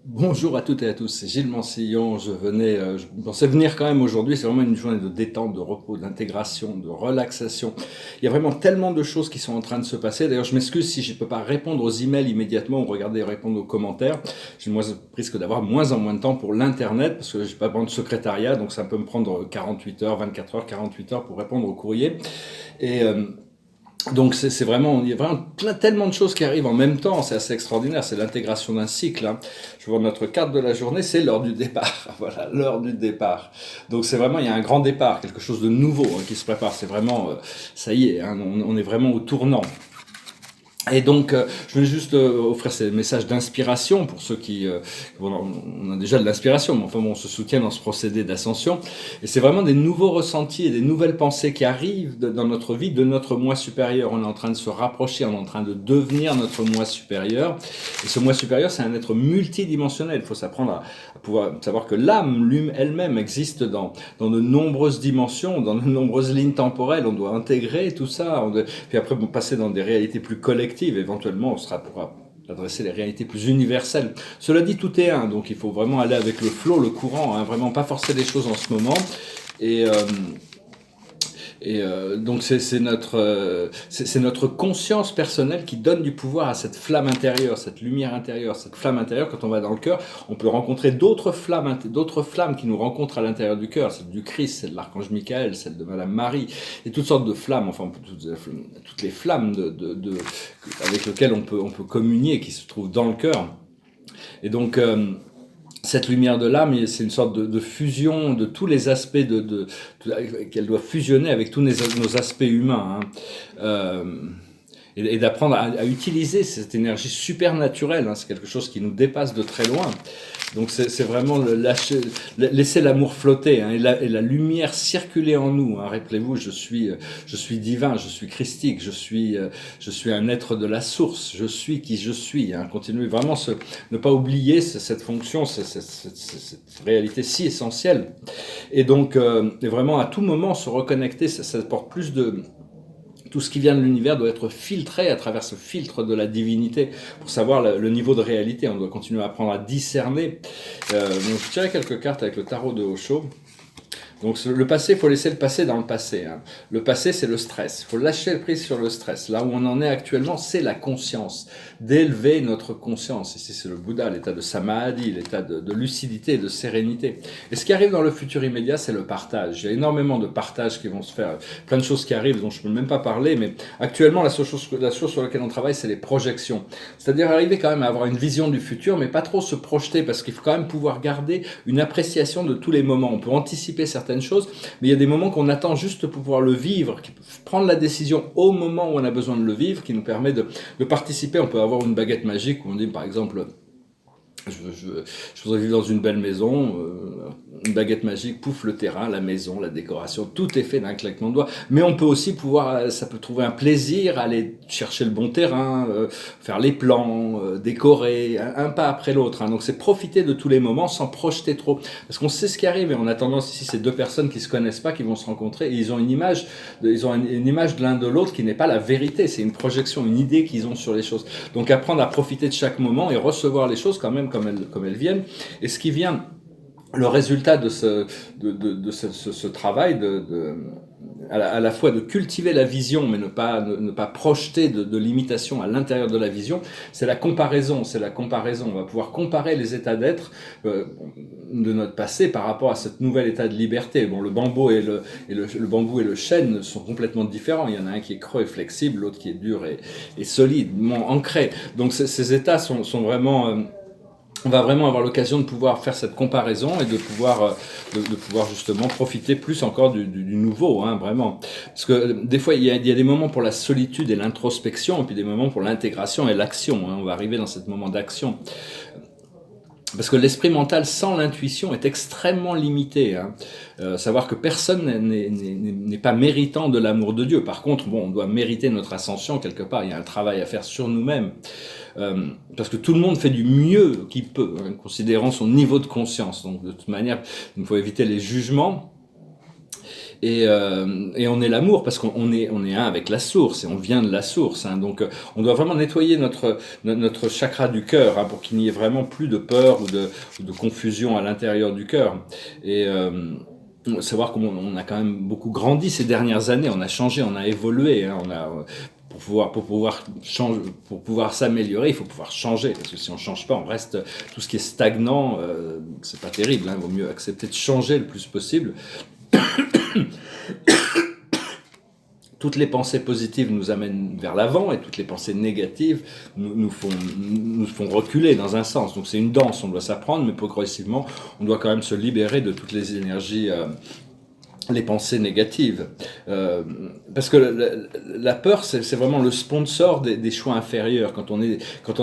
Bonjour à toutes et à tous, c'est Gilles Mansillon. Je pensais venir quand même aujourd'hui. C'est vraiment une journée de détente, de repos, d'intégration, de relaxation. Il y a vraiment tellement de choses qui sont en train de se passer. D'ailleurs, je m'excuse si je ne peux pas répondre aux emails immédiatement ou regarder et répondre aux commentaires. Risque d'avoir moins en moins de temps pour l'internet parce que je n'ai pas vraiment de secrétariat, donc ça peut me prendre 48 heures, 24 heures, 48 heures pour répondre au courrier. Et donc c'est vraiment, il y a vraiment tellement de choses qui arrivent en même temps, c'est assez extraordinaire, c'est l'intégration d'un cycle. Hein. Je vois notre carte de la journée, c'est l'heure du départ. Voilà, l'heure du départ. Donc c'est vraiment, il y a un grand départ, quelque chose de nouveau qui se prépare. C'est vraiment, ça y est, hein, on est vraiment au tournant. Et donc, je voulais juste offrir ces messages d'inspiration pour ceux bon, on a déjà de l'inspiration, mais enfin bon, on se soutient dans ce procédé d'ascension. Et c'est vraiment des nouveaux ressentis et des nouvelles pensées qui arrivent dans notre vie de notre moi supérieur. On est en train de se rapprocher, on est en train de devenir notre moi supérieur. Et ce moi supérieur, c'est un être multidimensionnel. Il faut s'apprendre à pouvoir savoir que l'âme elle-même existe dans de nombreuses dimensions, dans de nombreuses lignes temporelles. On doit intégrer tout ça. Puis après, passer dans des réalités plus collectives. Éventuellement, pourra adresser les réalités plus universelles. Cela dit, tout est un, donc il faut vraiment aller avec le flot, le courant, hein, vraiment pas forcer les choses en ce moment. Et, donc c'est notre conscience personnelle qui donne du pouvoir à cette flamme intérieure, cette lumière intérieure, cette flamme intérieure. Quand on va dans le cœur, on peut rencontrer d'autres flammes qui nous rencontrent à l'intérieur du cœur, celle du Christ, celle de l'archange Michael, celle de Madame Marie, et toutes sortes de flammes, enfin toutes les flammes avec lesquelles on peut communier, qui se trouvent dans le cœur. Et donc cette lumière de l'âme, c'est une sorte de fusion de tous les aspects qu'elle doit fusionner avec tous nos aspects humains. Hein. Et d'apprendre à utiliser cette énergie supernaturelle. Hein. C'est quelque chose qui nous dépasse de très loin. Donc c'est vraiment laisser l'amour flotter, hein, et la lumière circuler en nous. Hein. Rappelez-vous, je suis divin, je suis christique, je suis un être de la source, je suis qui je suis. Hein. Continuez vraiment ne pas oublier cette fonction, cette réalité si essentielle. Et donc et vraiment à tout moment se reconnecter, ça apporte plus de tout ce qui vient de l'univers doit être filtré à travers ce filtre de la divinité pour savoir le niveau de réalité. On doit continuer à apprendre à discerner. Donc je tirais quelques cartes avec le tarot de Osho. Donc le passé, il faut laisser le passé dans le passé. Hein. Le passé, c'est le stress. Il faut lâcher le prise sur le stress. Là où on en est actuellement, c'est la conscience. D'élever notre conscience. Ici, c'est le Bouddha, l'état de samadhi, l'état de lucidité et de sérénité. Et ce qui arrive dans le futur immédiat, c'est le partage. Il y a énormément de partages qui vont se faire. Plein de choses qui arrivent dont je ne peux même pas parler. Mais actuellement, la chose sur laquelle on travaille, c'est les projections. C'est-à-dire arriver quand même à avoir une vision du futur, mais pas trop se projeter, parce qu'il faut quand même pouvoir garder une appréciation de tous les moments. On peut anticiper certaines choses, mais il y a des moments qu'on attend juste pour pouvoir le vivre, prendre la décision au moment où on a besoin de le vivre, qui nous permet de participer. On peut avoir une baguette magique où on dit par exemple je voudrais vivre dans une belle maison, une baguette magique, pouf, le terrain, la maison, la décoration, tout est fait d'un claquement de doigts. Mais on peut aussi ça peut trouver un plaisir à aller chercher le bon terrain, faire les plans, décorer, un pas après l'autre. Hein. Donc c'est profiter de tous les moments sans projeter trop. Parce qu'on sait ce qui arrive et on a tendance ici, c'est deux personnes qui se connaissent pas, qui vont se rencontrer et ils ont une image de l'un de l'autre qui n'est pas la vérité, c'est une projection, une idée qu'ils ont sur les choses. Donc apprendre à profiter de chaque moment et recevoir les choses quand même comme elles viennent. Et ce qui vient, le résultat de ce travail à la fois de cultiver la vision, mais ne pas projeter de limitation à l'intérieur de la vision, c'est la comparaison. On va pouvoir comparer les états d'être de notre passé par rapport à ce nouvel état de liberté. Bon, le bambou et le chêne sont complètement différents. Il y en a un qui est creux et flexible, l'autre qui est dur et solidement ancré. Donc ces états sont vraiment on va vraiment avoir l'occasion de pouvoir faire cette comparaison et de pouvoir justement profiter plus encore du nouveau, hein, vraiment. Parce que des fois, il y a des moments pour la solitude et l'introspection, et puis des moments pour l'intégration et l'action. Hein. On va arriver dans ce moment d'action. Parce que l'esprit mental sans l'intuition est extrêmement limité. Hein. Savoir que personne n'est pas méritant de l'amour de Dieu. Par contre, bon, on doit mériter notre ascension quelque part. Il y a un travail à faire sur nous-mêmes. Parce que tout le monde fait du mieux qu'il peut, hein, considérant son niveau de conscience. Donc de toute manière, il faut éviter les jugements. Et on est l'amour parce on est un avec la source et on vient de la source. Hein. Donc on doit vraiment nettoyer notre chakra du cœur hein, pour qu'il n'y ait vraiment plus de peur ou de confusion à l'intérieur du cœur. Et savoir comment on a quand même beaucoup grandi ces dernières années, on a changé, on a évolué, hein, on a pour pouvoir changer, pour pouvoir s'améliorer, il faut pouvoir changer parce que si on change pas, on reste tout ce qui est stagnant, c'est pas terrible. Hein, il vaut mieux accepter de changer le plus possible. Toutes les pensées positives nous amènent vers l'avant et toutes les pensées négatives nous font reculer dans un sens. Donc c'est une danse, on doit s'apprendre, mais progressivement, on doit quand même se libérer de toutes les énergies, les pensées négatives. Parce que la peur, c'est vraiment le sponsor des choix inférieurs. Quand on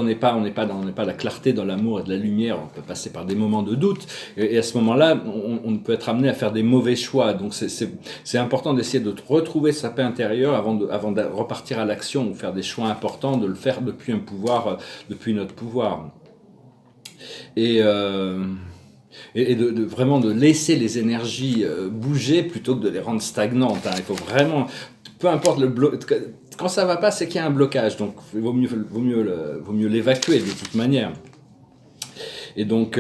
n'est pas la clarté dans l'amour et de la lumière, on peut passer par des moments de doute. Et à ce moment-là, on peut être amené à faire des mauvais choix. Donc c'est important d'essayer de retrouver sa paix intérieure avant de repartir à l'action ou faire des choix importants, de le faire depuis un pouvoir, depuis notre pouvoir. Et vraiment de laisser les énergies bouger plutôt que de les rendre stagnantes. Hein. Il faut vraiment, peu importe quand ça va pas, c'est qu'il y a un blocage, donc il vaut mieux l'évacuer de toute manière. Et donc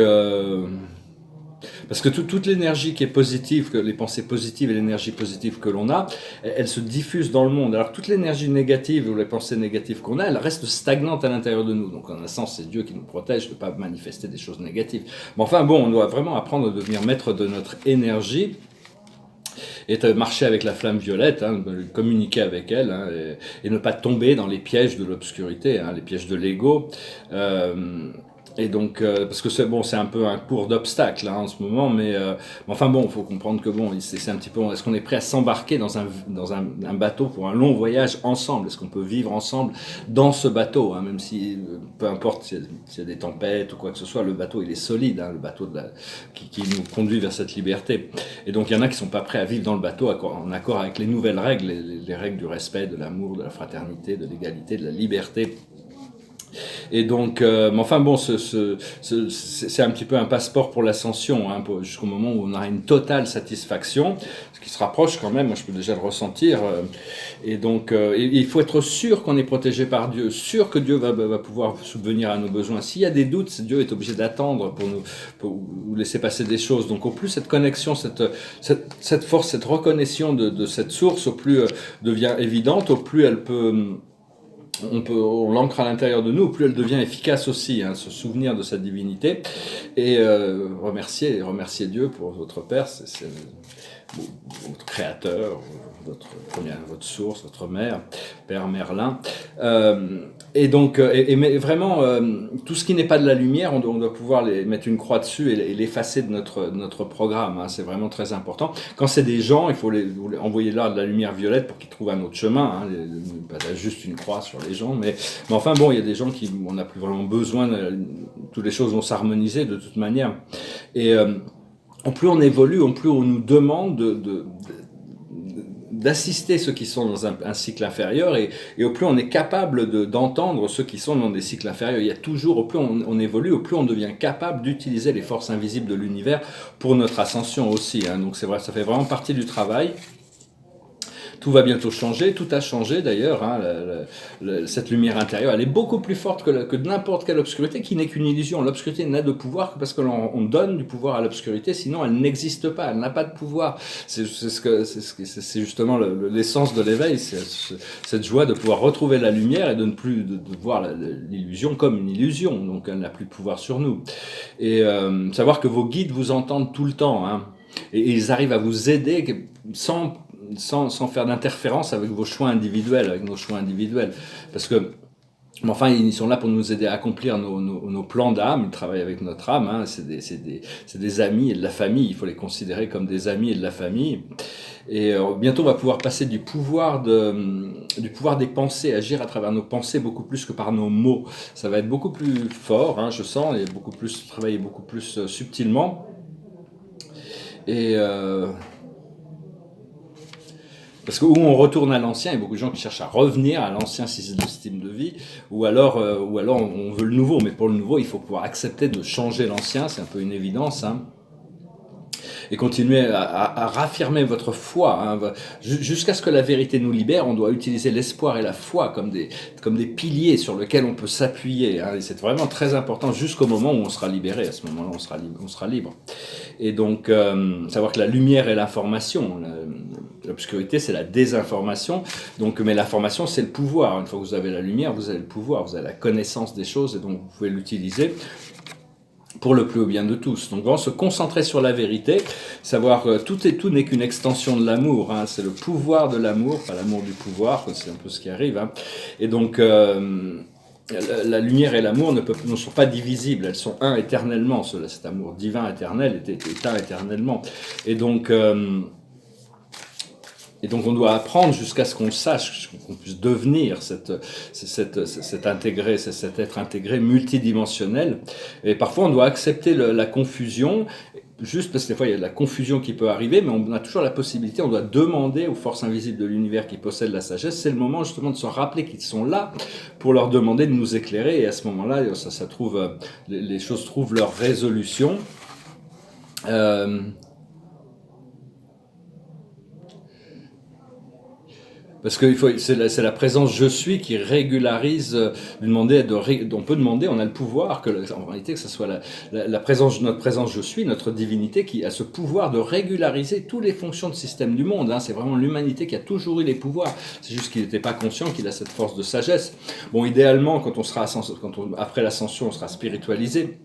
parce que toute l'énergie qui est positive, que les pensées positives et l'énergie positive que l'on a, elle se diffuse dans le monde. Alors toute l'énergie négative ou les pensées négatives qu'on a, elles restent stagnantes à l'intérieur de nous. Donc en un sens, c'est Dieu qui nous protège de ne pas manifester des choses négatives. Mais enfin bon, on doit vraiment apprendre à devenir maître de notre énergie et de marcher avec la flamme violette, hein, de communiquer avec elle, hein, et ne pas tomber dans les pièges de l'obscurité, hein, les pièges de l'ego. Et donc, parce que c'est un peu un cours d'obstacles hein, en ce moment, mais enfin bon, il faut comprendre que bon, c'est un petit peu, est-ce qu'on est prêt à s'embarquer dans un bateau pour un long voyage ensemble? Est-ce qu'on peut vivre ensemble dans ce bateau, hein, même si, peu importe s'il y a des tempêtes ou quoi que ce soit, le bateau il est solide, hein, le bateau qui nous conduit vers cette liberté. Et donc il y en a qui sont pas prêts à vivre dans le bateau en accord avec les nouvelles règles, les règles du respect, de l'amour, de la fraternité, de l'égalité, de la liberté. Et donc, mais enfin bon, c'est un petit peu un passeport pour l'ascension, hein, jusqu'au moment où on aura une totale satisfaction, ce qui se rapproche quand même, moi je peux déjà le ressentir. Et donc, il faut être sûr qu'on est protégé par Dieu, sûr que Dieu va pouvoir subvenir à nos besoins. S'il y a des doutes, Dieu est obligé d'attendre pour nous laisser passer des choses. Donc au plus cette connexion, cette force, cette reconnaissance de cette source, au plus devient évidente, au plus elle peut... on l'ancre à l'intérieur de nous, au plus elle devient efficace aussi, hein, se souvenir de sa divinité et remercier Dieu pour votre Père, c'est votre Créateur, votre source, votre Mère, Père Merlin. Et donc, mais vraiment, tout ce qui n'est pas de la lumière, on doit pouvoir mettre une croix dessus et l'effacer de notre programme. Hein, c'est vraiment très important. Quand c'est des gens, il faut envoyer là de la lumière violette pour qu'ils trouvent un autre chemin. Hein, pas juste une croix sur les gens, mais enfin bon, il y a des gens qui on n'a plus vraiment besoin. Toutes les choses vont s'harmoniser de toute manière. Et au plus on évolue, au plus on nous demande d'assister ceux qui sont dans un cycle inférieur et au plus on est capable d'entendre ceux qui sont dans des cycles inférieurs. Il y a toujours, au plus on évolue, au plus on devient capable d'utiliser les forces invisibles de l'univers pour notre ascension aussi. Hein. Donc c'est vrai, ça fait vraiment partie du travail. Tout va bientôt changer, tout a changé d'ailleurs, hein, cette lumière intérieure, elle est beaucoup plus forte que n'importe quelle obscurité qui n'est qu'une illusion. L'obscurité n'a de pouvoir que parce que l'on donne du pouvoir à l'obscurité, sinon elle n'existe pas, elle n'a pas de pouvoir. C'est justement l'essence de l'éveil, c'est cette joie de pouvoir retrouver la lumière et de ne plus de voir l'illusion comme une illusion, donc elle n'a plus de pouvoir sur nous. Et savoir que vos guides vous entendent tout le temps, hein, et ils arrivent à vous aider sans faire d'interférence avec vos choix individuels, avec nos choix individuels. Parce que, enfin, ils sont là pour nous aider à accomplir nos plans d'âme, ils travaillent avec notre âme, hein. C'est des amis et de la famille, il faut les considérer comme des amis et de la famille. Et bientôt on va pouvoir passer du pouvoir des pensées, agir à travers nos pensées beaucoup plus que par nos mots. Ça va être beaucoup plus fort, hein, je sens, et travailler beaucoup plus subtilement. Et parce que où on retourne à l'ancien, il y a beaucoup de gens qui cherchent à revenir à l'ancien système de vie, ou alors on veut le nouveau, mais pour le nouveau, il faut pouvoir accepter de changer l'ancien, c'est un peu une évidence. Hein. et continuez à raffirmer votre foi, hein. Jusqu'à ce que la vérité nous libère, on doit utiliser l'espoir et la foi comme des piliers sur lesquels on peut s'appuyer, hein. Et c'est vraiment très important jusqu'au moment où on sera libéré. À ce moment-là, on sera libre. Et donc, savoir que la lumière est l'information, l'obscurité c'est la désinformation. Donc, mais l'information c'est le pouvoir. Une fois que vous avez la lumière, vous avez le pouvoir, vous avez la connaissance des choses, et donc vous pouvez l'utiliser pour le plus haut bien de tous. Donc vraiment se concentrer sur la vérité, savoir que tout n'est qu'une extension de l'amour, hein. C'est le pouvoir de l'amour, pas l'amour du pouvoir, c'est un peu ce qui arrive, hein. Et donc la lumière et l'amour ne sont pas divisibles, elles sont un éternellement. Cet amour divin éternel est un éternellement. Et donc on doit apprendre jusqu'à ce qu'on sache, qu'on puisse devenir cet être intégré multidimensionnel. Et parfois, on doit accepter la confusion, juste parce que des fois, il y a de la confusion qui peut arriver, mais on a toujours la possibilité, on doit demander aux forces invisibles de l'univers qui possèdent la sagesse. C'est le moment justement de se rappeler qu'ils sont là pour leur demander de nous éclairer. Et à ce moment-là, les choses trouvent leur résolution. Parce que c'est la présence je suis qui régularise, on peut demander, on a le pouvoir, en réalité que ce soit notre présence je suis, notre divinité qui a ce pouvoir de régulariser toutes les fonctions de système du monde, hein. C'est vraiment l'humanité qui a toujours eu les pouvoirs, c'est juste qu'il n'était pas conscient qu'il a cette force de sagesse. Bon, idéalement, après l'ascension, on sera spiritualisé.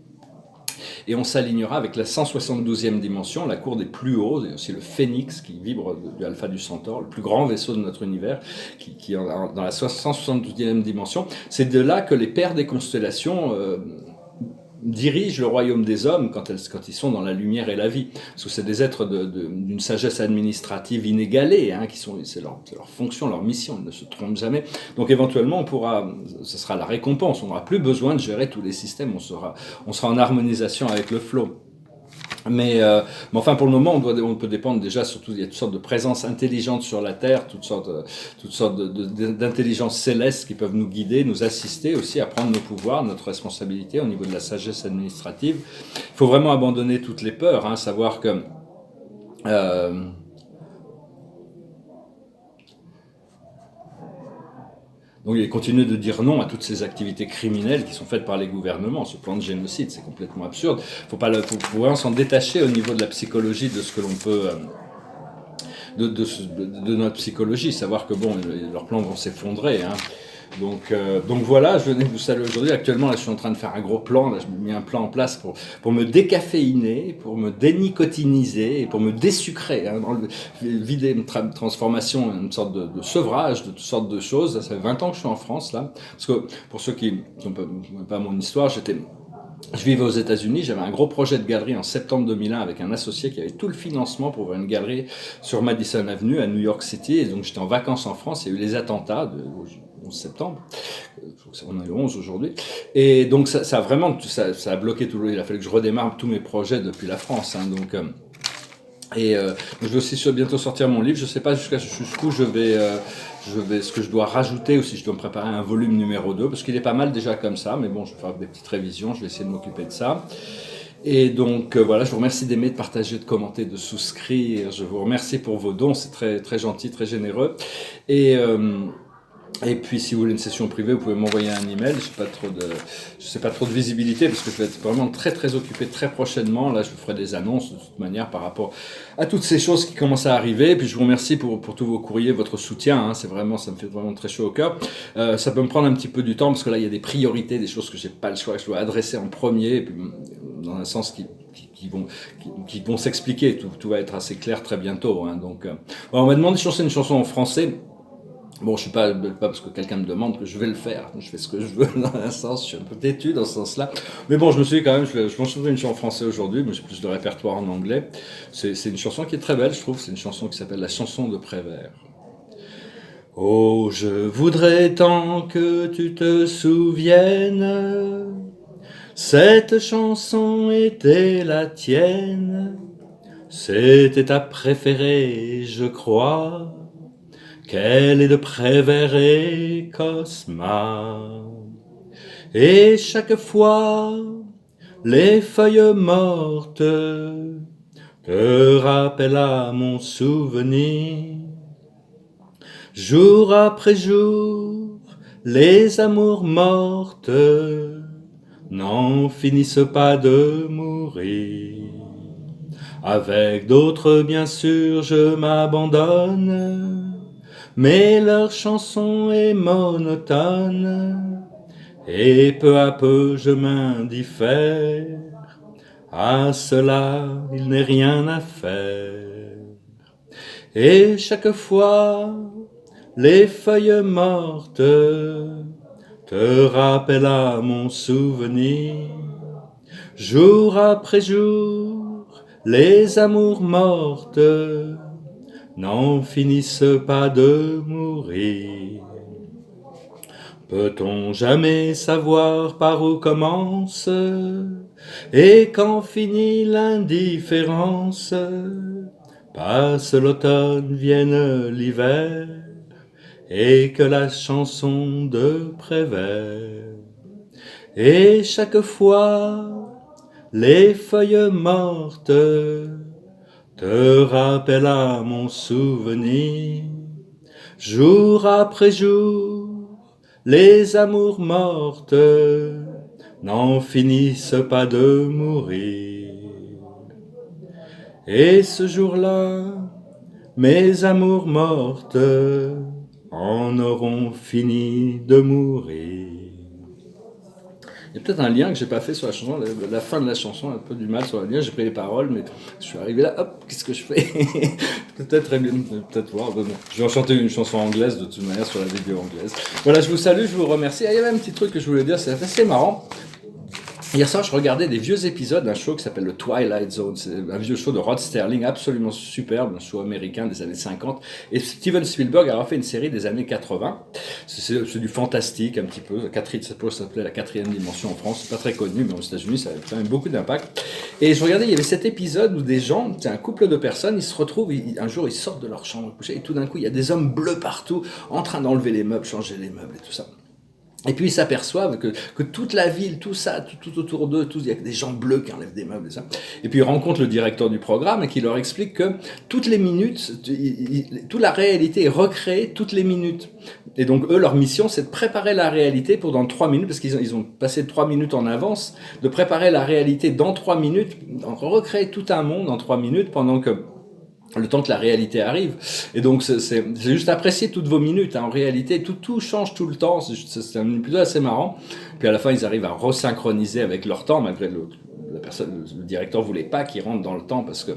Et on s'alignera avec la 172e dimension, la cour des plus hauts, et aussi le phénix qui vibre du alpha du centaure, le plus grand vaisseau de notre univers, qui est dans la 172e dimension. C'est de là que les pères des constellations dirigent le royaume des hommes quand ils sont dans la lumière et la vie. Parce que c'est des êtres d'une sagesse administrative inégalée, hein, c'est leur fonction, leur mission, ils ne se trompent jamais. Donc éventuellement, ce sera la récompense, on n'aura plus besoin de gérer tous les systèmes, on sera en harmonisation avec le flow. Mais enfin, pour le moment, on peut dépendre déjà, surtout, il y a toutes sortes de présences intelligentes sur la Terre, toutes sortes d'intelligences célestes qui peuvent nous guider, nous assister aussi à prendre nos pouvoirs, notre responsabilité au niveau de la sagesse administrative. Il faut vraiment abandonner toutes les peurs, hein, savoir que donc il continue de dire non à toutes ces activités criminelles qui sont faites par les gouvernements, ce plan de génocide, c'est complètement absurde. Faut vraiment s'en détacher au niveau de la psychologie, de ce que l'on peut, de notre psychologie, savoir que bon, leurs plans vont s'effondrer, hein. Donc voilà, je venais vous saluer aujourd'hui. Actuellement, là, je suis en train de faire un gros plan. Là, je me mis un plan en place pour me décaféiner, pour me dénicotiniser et pour me désucrer, hein, vider une transformation, une sorte de sevrage de toutes sortes de choses. Ça fait 20 ans que je suis en France, là. Parce que pour ceux qui n'ont pas mon histoire, je vivais aux États-Unis, j'avais un gros projet de galerie en septembre 2001 avec un associé qui avait tout le financement pour ouvrir une galerie sur Madison Avenue à New York City. Et donc j'étais en vacances en France, il y a eu les attentats de 11 septembre, on est le 11 aujourd'hui, et donc ça a bloqué tout il a fallu que je redémarre tous mes projets depuis la France, hein, donc je vais aussi bientôt sortir mon livre, je sais pas jusqu'où ce que je dois rajouter, ou si je dois me préparer un volume numéro 2, parce qu'il est pas mal déjà comme ça, mais bon, je vais faire des petites révisions, je vais essayer de m'occuper de ça. Et donc voilà, je vous remercie d'aimer, de partager, de commenter, de souscrire, je vous remercie pour vos dons, c'est très, très gentil, très généreux, et puis, si vous voulez une session privée, vous pouvez m'envoyer un email. Je sais pas trop de visibilité parce que je vais être vraiment très très occupé très prochainement. Là, je vous ferai des annonces de toute manière par rapport à toutes ces choses qui commencent à arriver. Et puis, je vous remercie pour tous vos courriers, votre soutien, hein. Ça me fait vraiment très chaud au cœur. Ça peut me prendre un petit peu du temps parce que là, il y a des priorités, des choses que j'ai pas le choix, que je dois adresser en premier, et puis dans un sens qui vont s'expliquer. Tout va être assez clair très bientôt, hein. Donc, on m'a demandé de chanter une chanson en français. Bon, je suis pas parce que quelqu'un me demande que je vais le faire. Je fais ce que je veux dans un sens. Je suis un peu têtu dans ce sens-là. Mais bon, je me suis dit quand même, je vais chanter une chanson en français aujourd'hui, mais j'ai plus de répertoire en anglais. C'est une chanson qui est très belle, je trouve. C'est une chanson qui s'appelle La chanson de Prévert. Oh, je voudrais tant que tu te souviennes. Cette chanson était la tienne. C'était ta préférée, je crois. Qu'elle est de Prévert et Cosma. Et chaque fois, les feuilles mortes te rappelle à mon souvenir. Jour après jour, les amours mortes n'en finissent pas de mourir. Avec d'autres, bien sûr, je m'abandonne, mais leur chanson est monotone, et peu à peu je m'indiffère. À cela, il n'est rien à faire. Et chaque fois, les feuilles mortes te rappellent à mon souvenir. Jour après jour, les amours mortes n'en finissent pas de mourir. Peut-on jamais savoir par où commence et quand finit l'indifférence? Passe l'automne, vienne l'hiver, et que la chanson de Prévert. Et chaque fois, les feuilles mortes te rappellent à mon souvenir. Jour après jour, les amours mortes n'en finissent pas de mourir. Et ce jour-là, mes amours mortes en auront fini de mourir. Il y a peut-être un lien que j'ai pas fait sur la chanson, la fin de la chanson, un peu du mal sur le lien, j'ai pris les paroles, mais je suis arrivé là, hop, qu'est-ce que je fais? Peut-être voir, bon. Je vais en chanter une chanson anglaise de toute manière sur la vidéo anglaise. Voilà, je vous salue, je vous remercie. Ah, il y avait un petit truc que je voulais dire, c'est assez marrant. Hier soir, je regardais des vieux épisodes d'un show qui s'appelle le Twilight Zone. C'est un vieux show de Rod Serling, absolument superbe, un show américain des années 50. Et Steven Spielberg a refait une série des années 80. C'est du fantastique un petit peu. Ça s'appelait La quatrième dimension en France. C'est pas très connu, mais aux États-Unis, ça a quand même beaucoup d'impact. Et je regardais, il y avait cet épisode où des gens, c'est un couple de personnes, ils se retrouvent, un jour, ils sortent de leur chambre à coucher, et tout d'un coup, il y a des hommes bleus partout, en train d'enlever les meubles, changer les meubles et tout ça. Et puis ils s'aperçoivent que toute la ville, tout ça, tout autour d'eux, il y a des gens bleus qui enlèvent des meubles et ça. Et puis ils rencontrent le directeur du programme et qui leur explique que toutes les minutes, toute la réalité est recréée toutes les minutes. Et donc eux, leur mission, c'est de préparer la réalité pour dans 3 minutes, parce qu'ils ont passé 3 minutes en avance, de préparer la réalité dans 3 minutes, recréer tout un monde en 3 minutes pendant que le temps que la réalité arrive. Et donc c'est juste apprécier toutes vos minutes, hein. En réalité tout change tout le temps, c'est un plutôt assez marrant. Puis à la fin ils arrivent à resynchroniser avec leur temps, malgré le directeur voulait pas qu'ils rentrent dans le temps parce que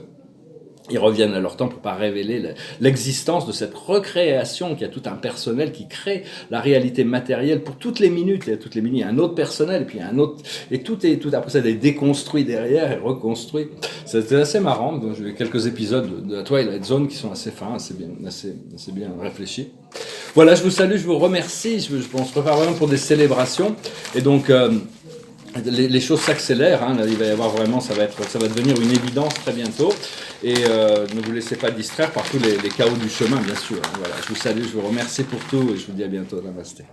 ils reviennent à leur temps pour pas révéler l'existence de cette recréation, qu'il y a tout un personnel qui crée la réalité matérielle pour toutes les minutes. Et à toutes les minutes, il y a un autre personnel, et puis il y a un autre, et tout après ça est déconstruit derrière et reconstruit. C'était assez marrant. Donc, j'ai quelques épisodes de la Twilight Zone qui sont assez fins, assez bien réfléchis. Voilà, je vous salue, je vous remercie. On se prépare vraiment pour des célébrations. Et donc, les choses s'accélèrent, hein. Il va y avoir vraiment, ça va devenir une évidence très bientôt. Et ne vous laissez pas distraire par tous les chaos du chemin, bien sûr. Voilà, je vous salue, je vous remercie pour tout et je vous dis à bientôt. Namasté.